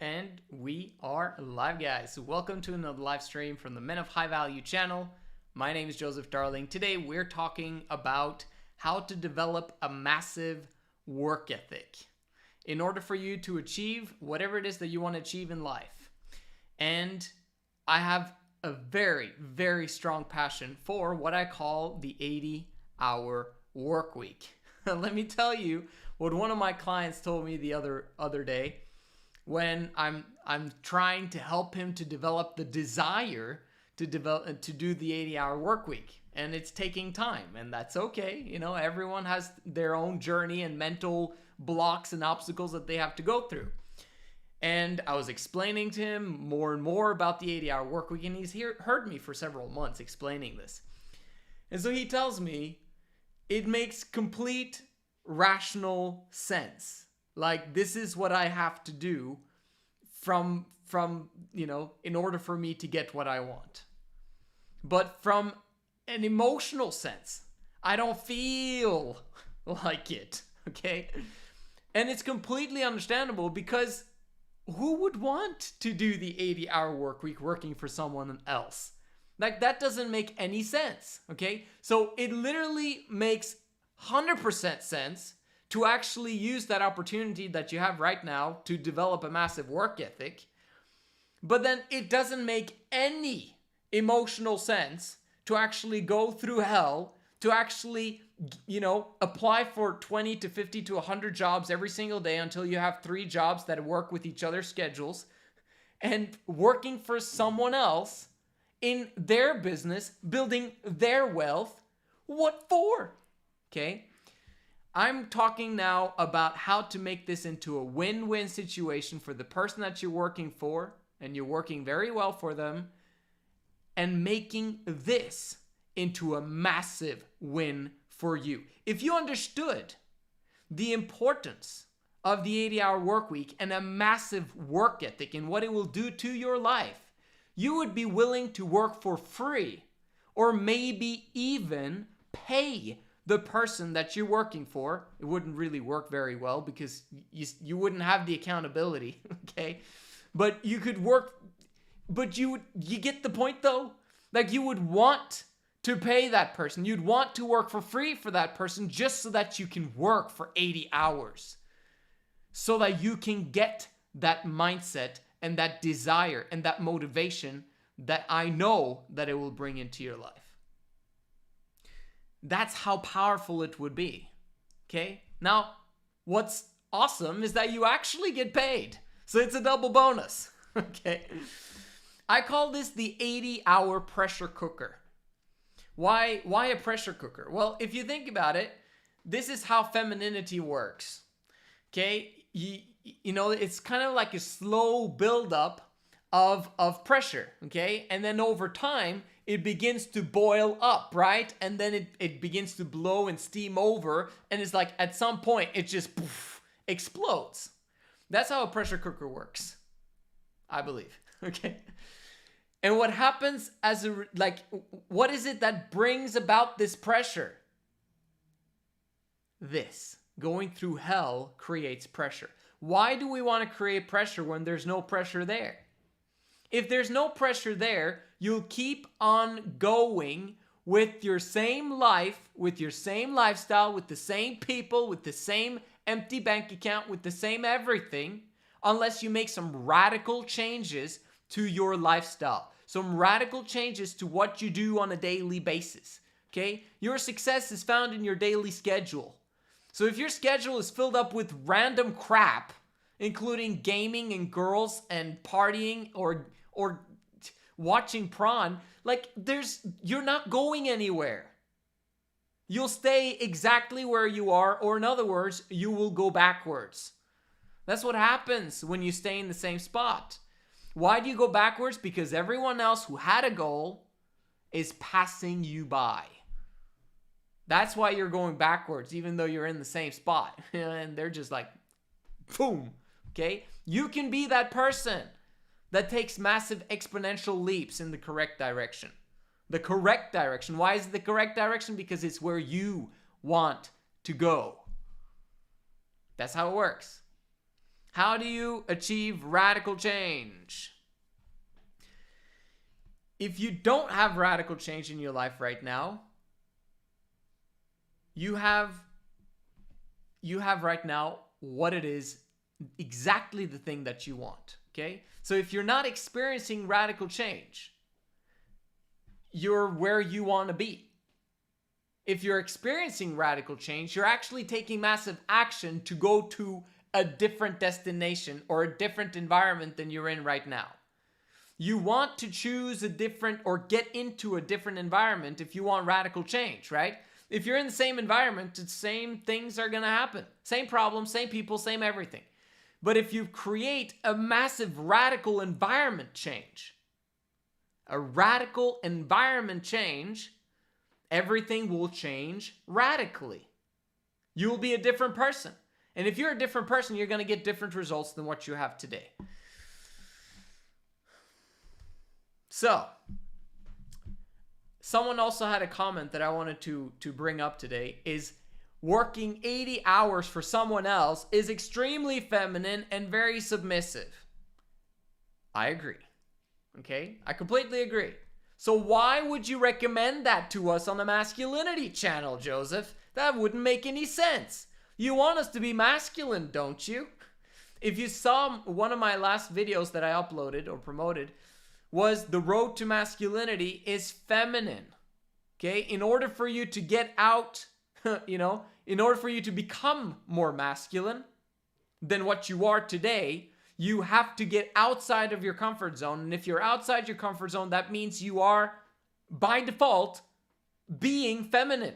And we are live, guys. Welcome to another live stream from the Men of High Value channel. My name is Joseph Darling. Today we're talking about how to develop a massive work ethic in order for you to achieve whatever it is that you want to achieve in life. And I have a very, very strong passion for what I call the 80-hour work week. Let me tell you what one of my clients told me the other day when I'm trying to help him to develop the desire to do the 80-hour work week. And it's taking time, and that's okay. You know, everyone has their own journey and mental blocks and obstacles that they have to go through. And I was explaining to him more and more about the 80-hour work week, and he's heard me for several months explaining this. And so he tells me it makes complete rational sense. Like, this is what I have to do from in order for me to get what I want. But from an emotional sense, I don't feel like it, okay? And it's completely understandable, because who would want to do the 80-hour work week working for someone else? Like, that doesn't make any sense, okay? So it literally makes 100% sense to actually use that opportunity that you have right now to develop a massive work ethic. But then it doesn't make any emotional sense to actually go through hell, to actually, apply for 20 to 50 to 100 jobs every single day until you have 3 jobs that work with each other's schedules, and working for someone else in their business, building their wealth. What for? Okay? I'm talking now about how to make this into a win-win situation for the person that you're working for, and you're working very well for them, and making this into a massive win for you. If you understood the importance of the 80-hour work week and a massive work ethic and what it will do to your life, you would be willing to work for free, or maybe even pay the person that you're working for. It wouldn't really work very well because you wouldn't have the accountability, okay? But you could work, but you get the point though? Like, you would want to pay that person. You'd want to work for free for that person just so that you can work for 80 hours. So that you can get that mindset and that desire and that motivation that I know that it will bring into your life. That's how powerful it would be, okay? Now, what's awesome is that you actually get paid. So it's a double bonus, okay? I call this the 80-hour pressure cooker. Why a pressure cooker? Well, if you think about it, this is how femininity works, okay? You know, it's kind of like a slow buildup of pressure, okay? And then over time, it begins to boil up, right? And then it begins to blow and steam over. And it's like, at some point, it just explodes. That's how a pressure cooker works, I believe, okay? And what happens what is it that brings about this pressure? This. Going through hell creates pressure. Why do we want to create pressure when there's no pressure there? If there's no pressure there, you'll keep on going with your same life, with your same lifestyle, with the same people, with the same empty bank account, with the same everything, unless you make some radical changes to your lifestyle, some radical changes to what you do on a daily basis, okay? Your success is found in your daily schedule. So if your schedule is filled up with random crap, including gaming and girls and partying or watching prawn, you're not going anywhere. You'll stay exactly where you are, or in other words, you will go backwards. That's what happens when you stay in the same spot. Why do you go backwards? Because everyone else who had a goal is passing you by. That's why you're going backwards, even though you're in the same spot. And they're just like, boom, okay? You can be that person that takes massive exponential leaps in the correct direction. The correct direction. Why is it the correct direction? Because it's where you want to go. That's how it works. How do you achieve radical change? If you don't have radical change in your life right now, you have right now what it is, exactly the thing that you want, okay? So if you're not experiencing radical change, you're where you want to be. If you're experiencing radical change, you're actually taking massive action to go to a different destination or a different environment than you're in right now. You want to choose a different or get into a different environment if you want radical change, right? If you're in the same environment, the same things are going to happen. Same problems, same people, same everything. But if you create a massive radical environment change, everything will change radically. You'll be a different person. And if you're a different person, you're going to get different results than what you have today. So, someone also had a comment that I wanted to bring up today, is working 80 hours for someone else is extremely feminine and very submissive. I agree. Okay? I completely agree. So why would you recommend that to us on the masculinity channel, Joseph? That wouldn't make any sense. You want us to be masculine, don't you? If you saw one of my last videos that I uploaded or promoted, was the road to masculinity is feminine. Okay? In order for you to get out, in order for you to become more masculine than what you are today, you have to get outside of your comfort zone. And if you're outside your comfort zone, that means you are, by default, being feminine.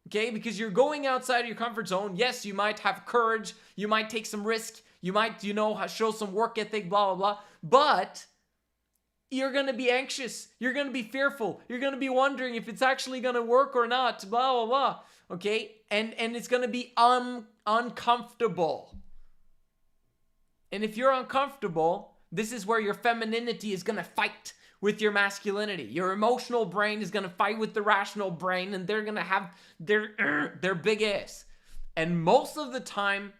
Okay? Because you're going outside of your comfort zone. Yes, you might have courage. You might take some risk. You might, show some work ethic, blah, blah, blah. But you're going to be anxious. You're going to be fearful. You're going to be wondering if it's actually going to work or not, blah, blah, blah. Okay? And it's going to be uncomfortable. And if you're uncomfortable, this is where your femininity is going to fight with your masculinity. Your emotional brain is going to fight with the rational brain, and they're going to have their big ass. And most of the time,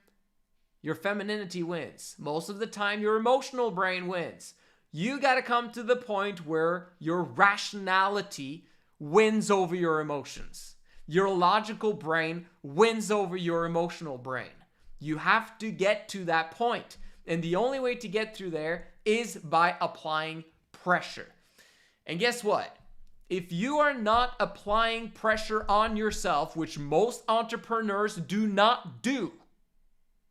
your femininity wins. Most of the time, your emotional brain wins. You got to come to the point where your rationality wins over your emotions. Your logical brain wins over your emotional brain. You have to get to that point. And the only way to get through there is by applying pressure. And guess what? If you are not applying pressure on yourself, which most entrepreneurs do not do,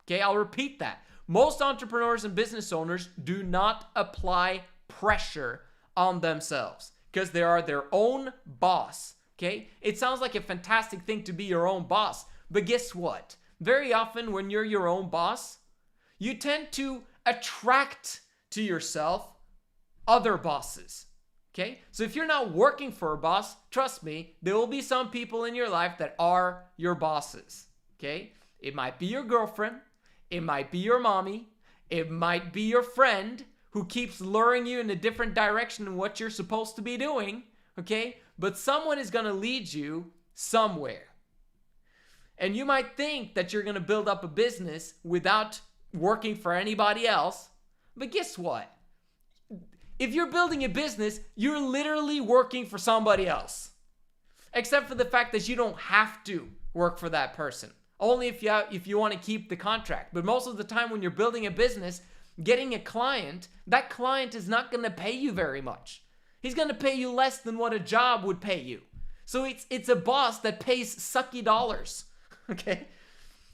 okay, I'll repeat that. Most entrepreneurs and business owners do not apply pressure on themselves because they are their own boss, okay? It sounds like a fantastic thing to be your own boss, but guess what? Very often when you're your own boss, you tend to attract to yourself other bosses, okay? So if you're not working for a boss, trust me, there will be some people in your life that are your bosses, okay? It might be your girlfriend, it might be your mommy, it might be your friend who keeps luring you in a different direction than what you're supposed to be doing, okay? But someone is going to lead you somewhere. And you might think that you're going to build up a business without working for anybody else. But guess what? If you're building a business, you're literally working for somebody else. Except for the fact that you don't have to work for that person. Only if you want to keep the contract. But most of the time when you're building a business, getting a client, that client is not going to pay you very much. He's going to pay you less than what a job would pay you. So it's a boss that pays sucky dollars. Okay?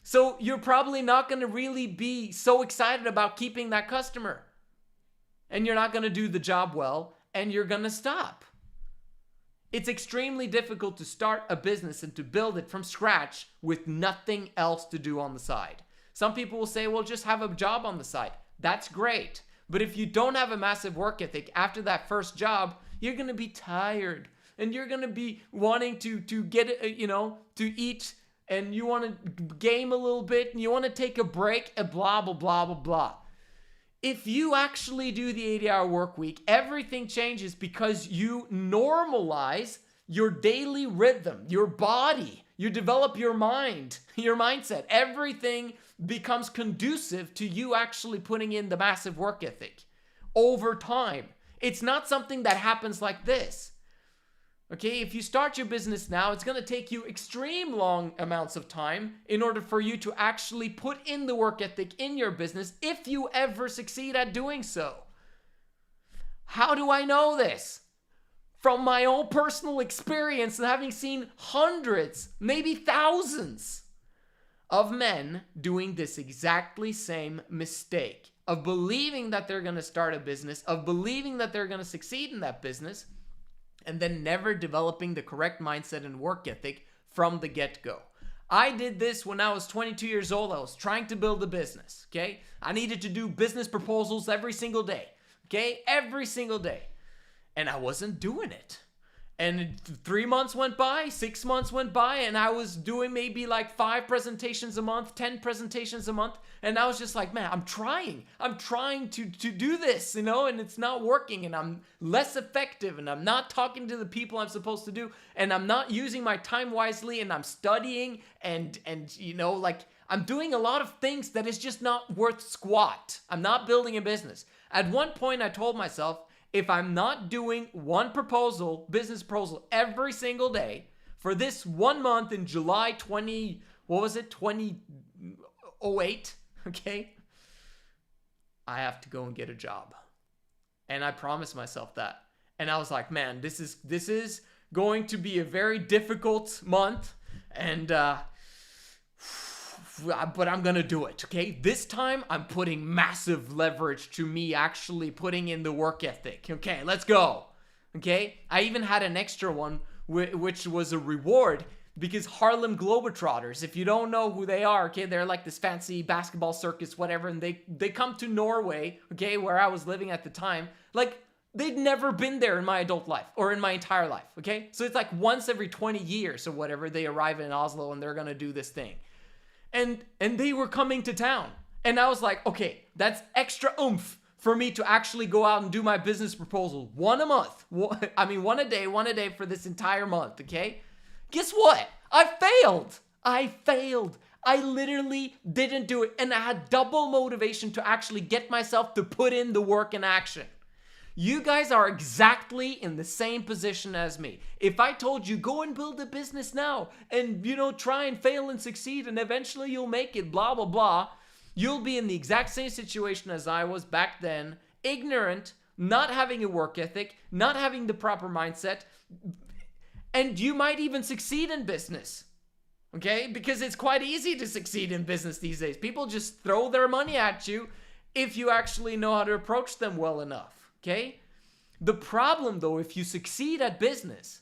So you're probably not going to really be so excited about keeping that customer. And you're not going to do the job well, and you're going to stop. It's extremely difficult to start a business and to build it from scratch with nothing else to do on the side. Some people will say, well, just have a job on the side. That's great. But if you don't have a massive work ethic after that first job, you're going to be tired. And you're going to be wanting to get, to eat, and you want to game a little bit, and you want to take a break, and blah, blah, blah, blah, blah. If you actually do the 80-hour work week, everything changes because you normalize your daily rhythm, your body. You develop your mind, your mindset. Everything becomes conducive to you actually putting in the massive work ethic over time. It's not something that happens like this. Okay, if you start your business now, it's going to take you extreme long amounts of time in order for you to actually put in the work ethic in your business if you ever succeed at doing so. How do I know this? From my own personal experience and having seen hundreds, maybe thousands of men doing this exactly same mistake of believing that they're going to start a business, of believing that they're going to succeed in that business, and then never developing the correct mindset and work ethic from the get-go. I did this when I was 22 years old. I was trying to build a business, okay? I needed to do business proposals every single day, okay? Every single day. And I wasn't doing it. And 3 months went by, 6 months went by, and I was doing maybe like 5 presentations a month, 10 presentations a month. And I was just like, man, I'm trying to do this, you know, and it's not working, and I'm less effective, and I'm not talking to the people I'm supposed to do, and I'm not using my time wisely, and I'm studying, and you know, like, I'm doing a lot of things that is just not worth squat. I'm not building a business. At one point, I told myself, if I'm not doing one business proposal every single day for this 1 month in July 2008, okay, I have to go and get a job. And I promised myself that. And I was like, man, this is going to be a very difficult month, and but I'm gonna do it, okay? This time, I'm putting massive leverage to me actually putting in the work ethic. Okay, let's go, okay? I even had an extra one, which was a reward, because Harlem Globetrotters, if you don't know who they are, okay, they're like this fancy basketball circus, whatever, and they come to Norway, okay, where I was living at the time. Like, they'd never been there in my adult life, or in my entire life, okay? So it's like once every 20 years or whatever, they arrive in Oslo and they're gonna do this thing. And they were coming to town. And I was like, okay, that's extra oomph for me to actually go out and do my business proposal. One a month. One a day for this entire month, okay? Guess what? I failed. I literally didn't do it. And I had double motivation to actually get myself to put in the work and action. You guys are exactly in the same position as me. If I told you, go and build a business now and, you know, try and fail and succeed and eventually you'll make it, blah, blah, blah, you'll be in the exact same situation as I was back then, ignorant, not having a work ethic, not having the proper mindset, and you might even succeed in business. Okay? Because it's quite easy to succeed in business these days. People just throw their money at you if you actually know how to approach them well enough. Okay? The problem, though, if you succeed at business,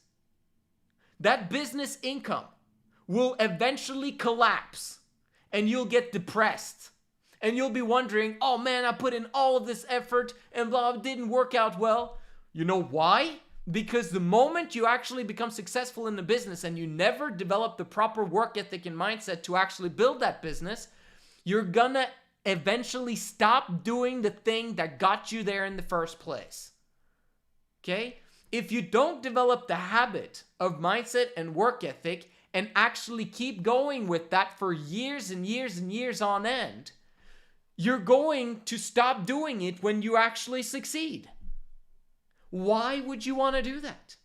that business income will eventually collapse and you'll get depressed and you'll be wondering, oh man, I put in all of this effort and blah, it didn't work out well. You know why? Because the moment you actually become successful in the business and you never develop the proper work ethic and mindset to actually build that business, you're gonna eventually stop doing the thing that got you there in the first place. Okay? If you don't develop the habit of mindset and work ethic and actually keep going with that for years and years and years on end, you're going to stop doing it when you actually succeed. Why would you want to do that?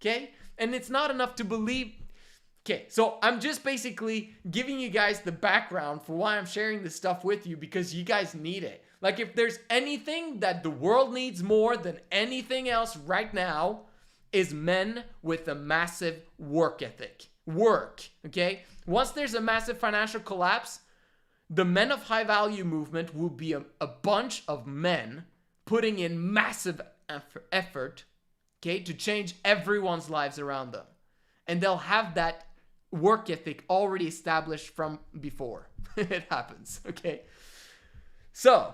Okay? And it's not enough to believe. Okay, so I'm just basically giving you guys the background for why I'm sharing this stuff with you, because you guys need it. Like, if there's anything that the world needs more than anything else right now, is men with a massive work ethic. Work, okay? Once there's a massive financial collapse, the Men of High Value movement will be a bunch of men putting in massive effort, okay, to change everyone's lives around them. And they'll have that work ethic already established from before it happens, okay? So,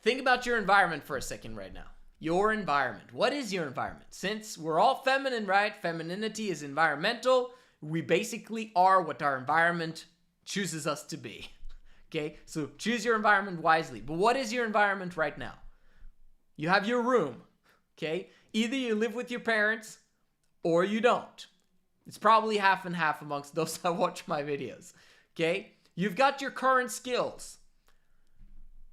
think about your environment for a second right now. Your environment. What is your environment? Since we're all feminine, right? Femininity is environmental. We basically are what our environment chooses us to be, okay? So, choose your environment wisely. But what is your environment right now? You have your room, okay? Either you live with your parents or you don't. It's probably half and half amongst those that watch my videos, okay? You've got your current skills.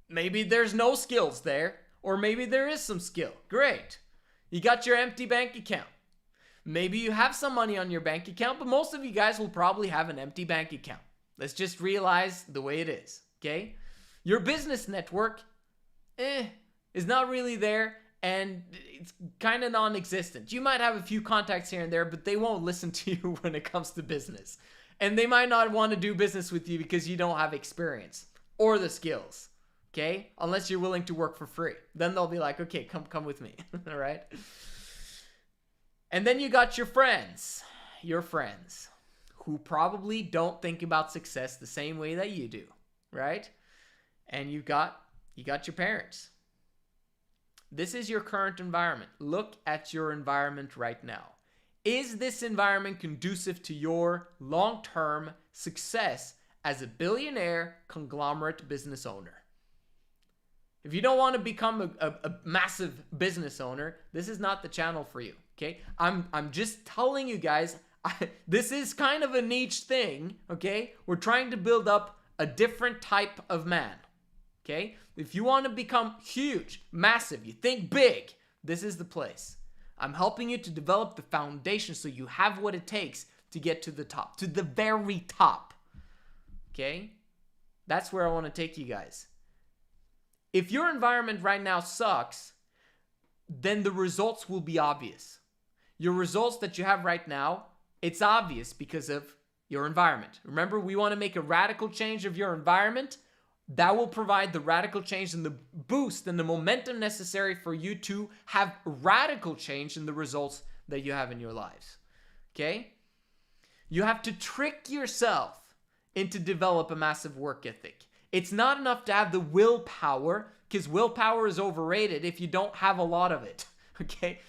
Maybe there's no skills there, or maybe there is some skill. Great. You got your empty bank account. Maybe you have some money on your bank account, but most of you guys will probably have an empty bank account. Let's just realize the way it is, okay? Your business network, is not really there, and it's kind of non-existent. You might have a few contacts here and there, but they won't listen to you when it comes to business. And they might not want to do business with you because you don't have experience or the skills, okay? Unless you're willing to work for free. Then they'll be like, okay, come with me, all right? And then you got your friends who probably don't think about success the same way that you do, right? And you got your parents. This is your current environment. Look at your environment right now. Is this environment conducive to your long-term success as a billionaire conglomerate business owner? If you don't want to become a massive business owner, this is not the channel for you, okay? I'm just telling you guys, this is kind of a niche thing, okay? We're trying to build up a different type of man, okay? If you want to become huge, massive, you think big, this is the place. I'm helping you to develop the foundation so you have what it takes to get to the top, to the very top, okay? That's where I want to take you guys. If your environment right now sucks, then the results will be obvious. Your results that you have right now, it's obvious because of your environment. Remember, we want to make a radical change of your environment. That will provide the radical change and the boost and the momentum necessary for you to have radical change in the results that you have in your lives. Okay? You have to trick yourself into develop a massive work ethic. It's not enough to have the willpower, because willpower is overrated if you don't have a lot of it. Okay?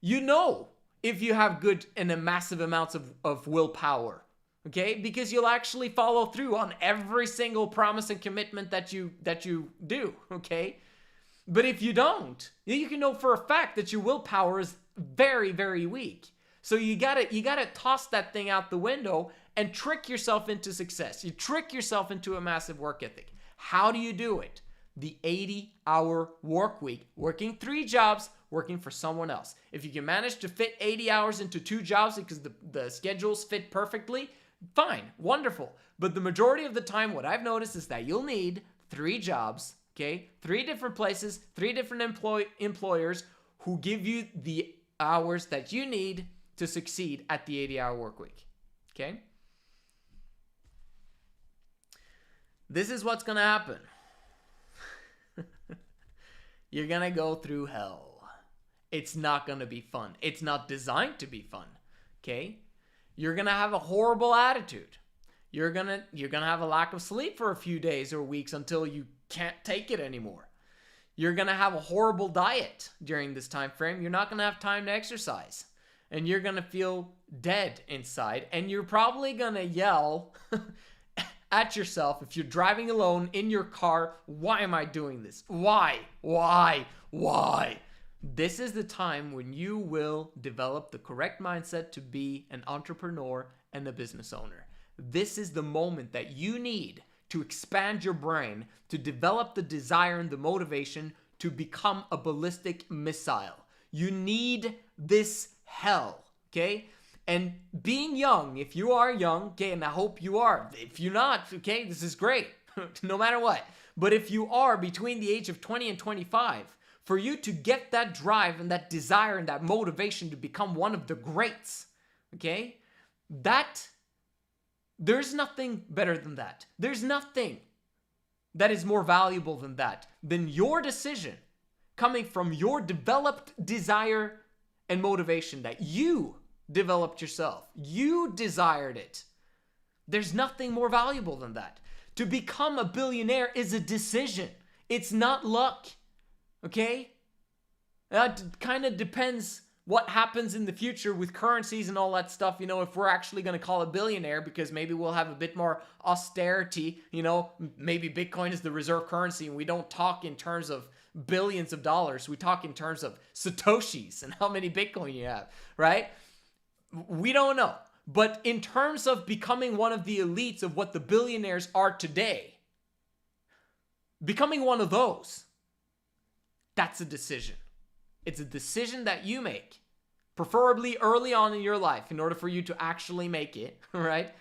You know if you have good and a massive amounts of willpower. Okay? Because you'll actually follow through on every single promise and commitment that you do. Okay? But if you don't, you can know for a fact that your willpower is very, very weak. So you gotta toss that thing out the window and trick yourself into success. You trick yourself into a massive work ethic. How do you do it? The 80-hour work week, working 3 jobs, working for someone else. If you can manage to fit 80 hours into 2 jobs because the schedules fit perfectly, fine, wonderful. But the majority of the time, what I've noticed is that you'll need 3 jobs, okay? 3 different places, 3 different employers who give you the hours that you need to succeed at the 80-hour work week, okay? This is what's going to happen. You're going to go through hell. It's not going to be fun. It's not designed to be fun, okay? You're going to have a horrible attitude. You're going to have a lack of sleep for a few days or weeks until you can't take it anymore. You're going to have a horrible diet during this time frame. You're not going to have time to exercise. And you're going to feel dead inside. And you're probably going to yell at yourself if you're driving alone in your car, why am I doing this? Why? This is the time when you will develop the correct mindset to be an entrepreneur and a business owner. This is the moment that you need to expand your brain, to develop the desire and the motivation to become a ballistic missile. You need this hell, okay? And being young, if you are young, okay, and I hope you are. If you're not, okay, this is great, no matter what. But if you are between the age of 20 and 25, for you to get that drive and that desire and that motivation to become one of the greats, okay, there's nothing better than that. There's nothing that is more valuable than that, than your decision coming from your developed desire and motivation that you developed yourself. You desired it. There's nothing more valuable than that. To become a billionaire is a decision. It's not luck. Okay? That kind of depends what happens in the future with currencies and all that stuff, if we're actually going to call a billionaire, because maybe we'll have a bit more austerity, maybe Bitcoin is the reserve currency and we don't talk in terms of billions of dollars. We talk in terms of Satoshis and how many Bitcoin you have, right? We don't know. But in terms of becoming one of the elites of what the billionaires are today, becoming one of those, that's a decision. It's a decision that you make, preferably early on in your life, in order for you to actually make it, right?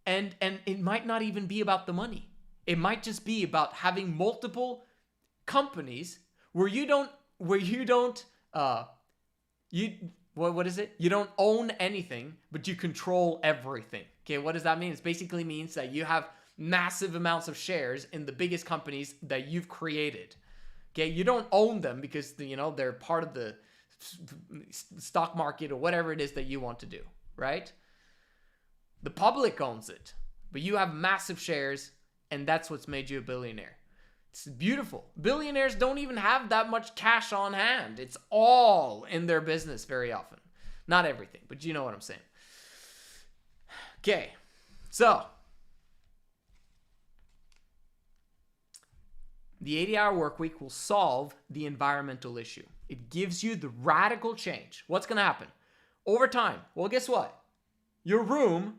And it might not even be about the money. It might just be about having multiple companies where you don't what is it? You don't own anything, but you control everything. Okay, what does that mean? It basically means that you have massive amounts of shares in the biggest companies that you've created. Okay, you don't own them because they're part of the stock market or whatever it is that you want to do, right? The public owns it, but you have massive shares, and that's what's made you a billionaire. It's beautiful. Billionaires don't even have that much cash on hand. It's all in their business very often. Not everything, but you know what I'm saying. Okay, so the 80-hour work week will solve the environmental issue. It gives you the radical change. What's going to happen? Over time, well, guess what? Your room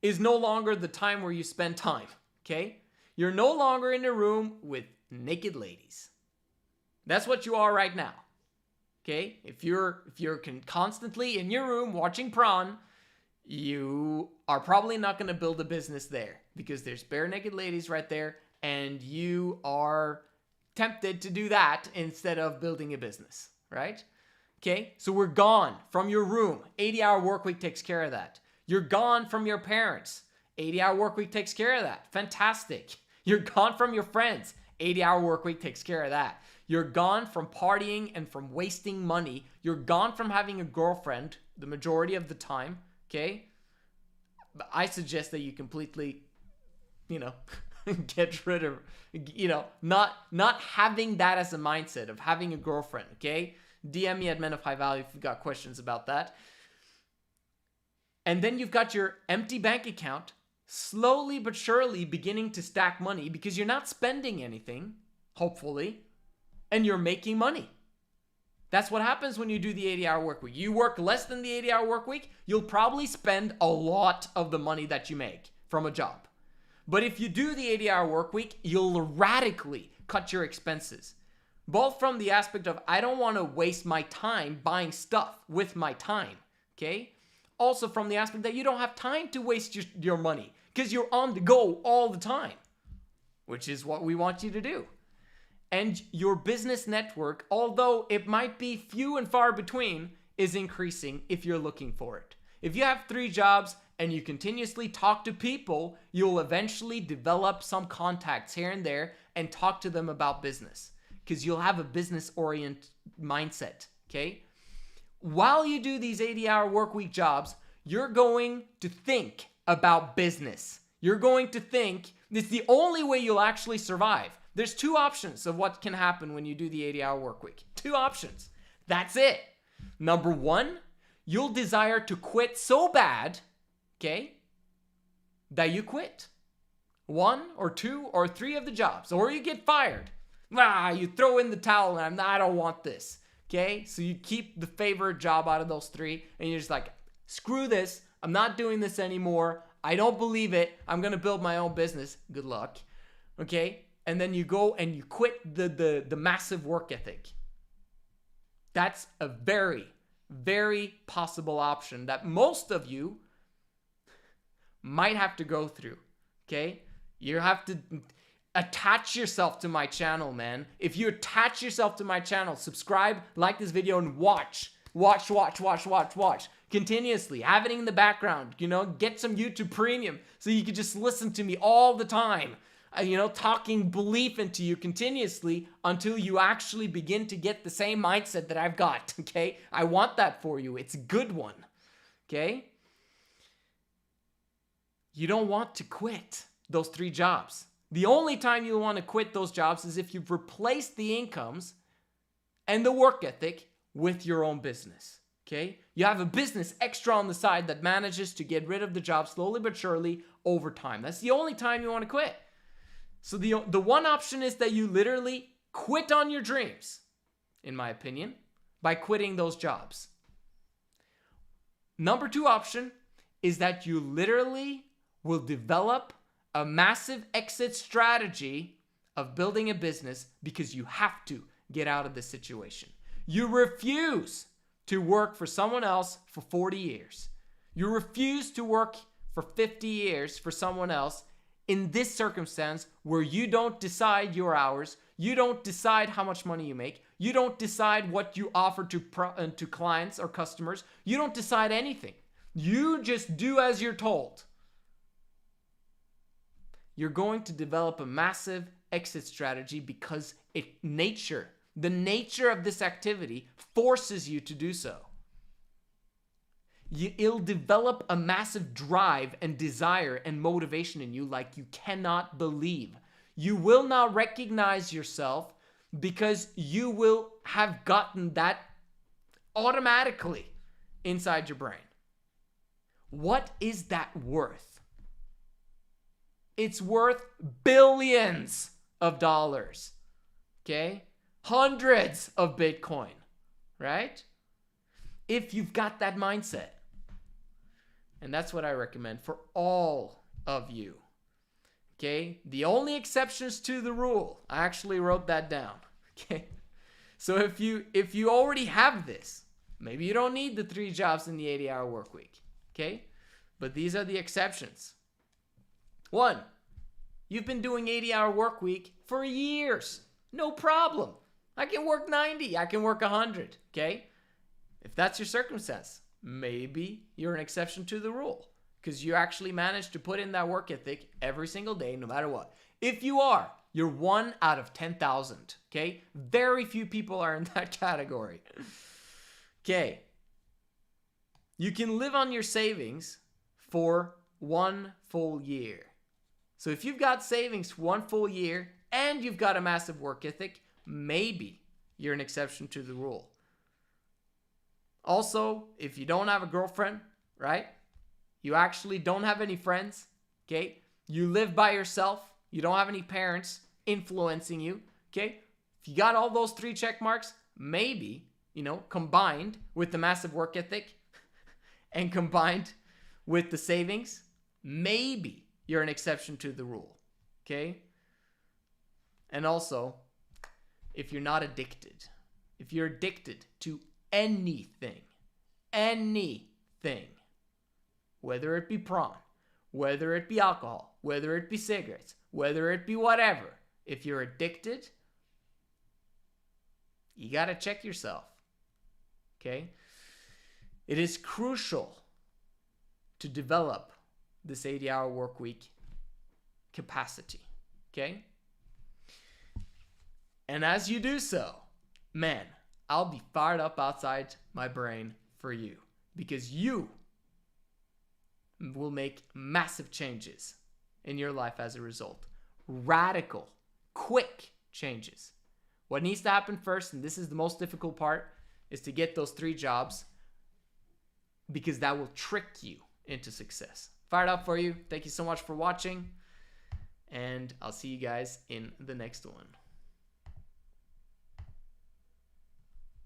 is no longer the time where you spend time, okay? You're no longer in a room with naked ladies. That's what you are right now, okay? If you're constantly in your room watching porn, you are probably not going to build a business there because there's bare naked ladies right there, and you are tempted to do that instead of building a business, right? Okay, so we're gone from your room. 80-hour work week takes care of that. You're gone from your parents. 80-hour work week takes care of that. Fantastic. You're gone from your friends. 80-hour work week takes care of that. You're gone from partying and from wasting money. You're gone from having a girlfriend the majority of the time, okay? But I suggest that you completely, get rid of, not having that as a mindset of having a girlfriend, okay? DM me at Men of High Value if you've got questions about that. And then you've got your empty bank account slowly but surely beginning to stack money because you're not spending anything, hopefully, and you're making money. That's what happens when you do the 80-hour work week. You work less than the 80-hour work week, you'll probably spend a lot of the money that you make from a job. But if you do the 80-hour work week, you'll radically cut your expenses. Both from the aspect of, I don't want to waste my time buying stuff with my time, okay? Also from the aspect that you don't have time to waste your money because you're on the go all the time, which is what we want you to do. And your business network, although it might be few and far between, is increasing if you're looking for it. If you have 3 jobs and you continuously talk to people, you'll eventually develop some contacts here and there and talk to them about business because you'll have a business-oriented mindset, okay? While you do these 80-hour work week jobs, you're going to think about business. You're going to think, it's the only way you'll actually survive. There's 2 options of what can happen when you do the 80-hour work week. 2 options. That's it. Number 1, you'll desire to quit so bad, okay, that you quit. 1 or 2 or 3 of the jobs, or you get fired. You throw in the towel and I don't want this. Okay, so you keep the favorite job out of those 3 and you're just like, screw this, I'm not doing this anymore, I don't believe it, I'm gonna build my own business, good luck, okay? And then you go and you quit the massive work ethic. That's a very, very possible option that most of you might have to go through, okay? You have to attach yourself to my channel, man. If you attach yourself to my channel, subscribe, like this video, and watch continuously. Have it in the background, get some YouTube Premium so you can just listen to me all the time, talking belief into you continuously until you actually begin to get the same mindset that I've got, okay? I want that for you. It's a good one, okay? You don't want to quit those 3 jobs. The only time you want to quit those jobs is if you've replaced the incomes and the work ethic with your own business, okay? You have a business extra on the side that manages to get rid of the job slowly but surely over time. That's the only time you want to quit. So the one option is that you literally quit on your dreams, in my opinion, by quitting those jobs. Number two option is that you literally will develop a massive exit strategy of building a business because you have to get out of this situation. You refuse to work for someone else for 40 years. You refuse to work for 50 years for someone else in this circumstance where you don't decide your hours, you don't decide how much money you make, you don't decide what you offer to clients or customers, you don't decide anything. You just do as you're told. You're going to develop a massive exit strategy because the nature of this activity forces you to do so. It'll develop a massive drive and desire and motivation in you like you cannot believe. You will not recognize yourself because you will have gotten that automatically inside your brain. What is that worth? It's worth billions of dollars. Okay? Hundreds of Bitcoin, right? If you've got that mindset. And that's what I recommend for all of you. Okay? The only exceptions to the rule. I actually wrote that down. Okay? So if you already have this, maybe you don't need the 3 jobs in the 80-hour work week. Okay? But these are the exceptions. 1, you've been doing 80-hour work week for years. No problem. I can work 90. I can work 100. Okay? If that's your circumstance, maybe you're an exception to the rule because you actually managed to put in that work ethic every single day, no matter what. If you are, you're 1 out of 10,000. Okay? Very few people are in that category. Okay. You can live on your savings for 1 full year. So if you've got savings 1 full year and you've got a massive work ethic, maybe you're an exception to the rule. Also, if you don't have a girlfriend, right? You actually don't have any friends, okay? You live by yourself. You don't have any parents influencing you, okay? If you got all those 3 check marks, maybe, combined with the massive work ethic and combined with the savings, maybe you're an exception to the rule, okay? And also, if you're not addicted, if you're addicted to anything, whether it be prawn, whether it be alcohol, whether it be cigarettes, whether it be whatever, if you're addicted, you got to check yourself, okay? It is crucial to develop this 80-hour work week capacity, okay? And as you do so, man, I'll be fired up outside my brain for you because you will make massive changes in your life as a result. Radical, quick changes. What needs to happen first, and this is the most difficult part, is to get those 3 jobs because that will trick you into success. Fired up for you. Thank you so much for watching, and I'll see you guys in the next one.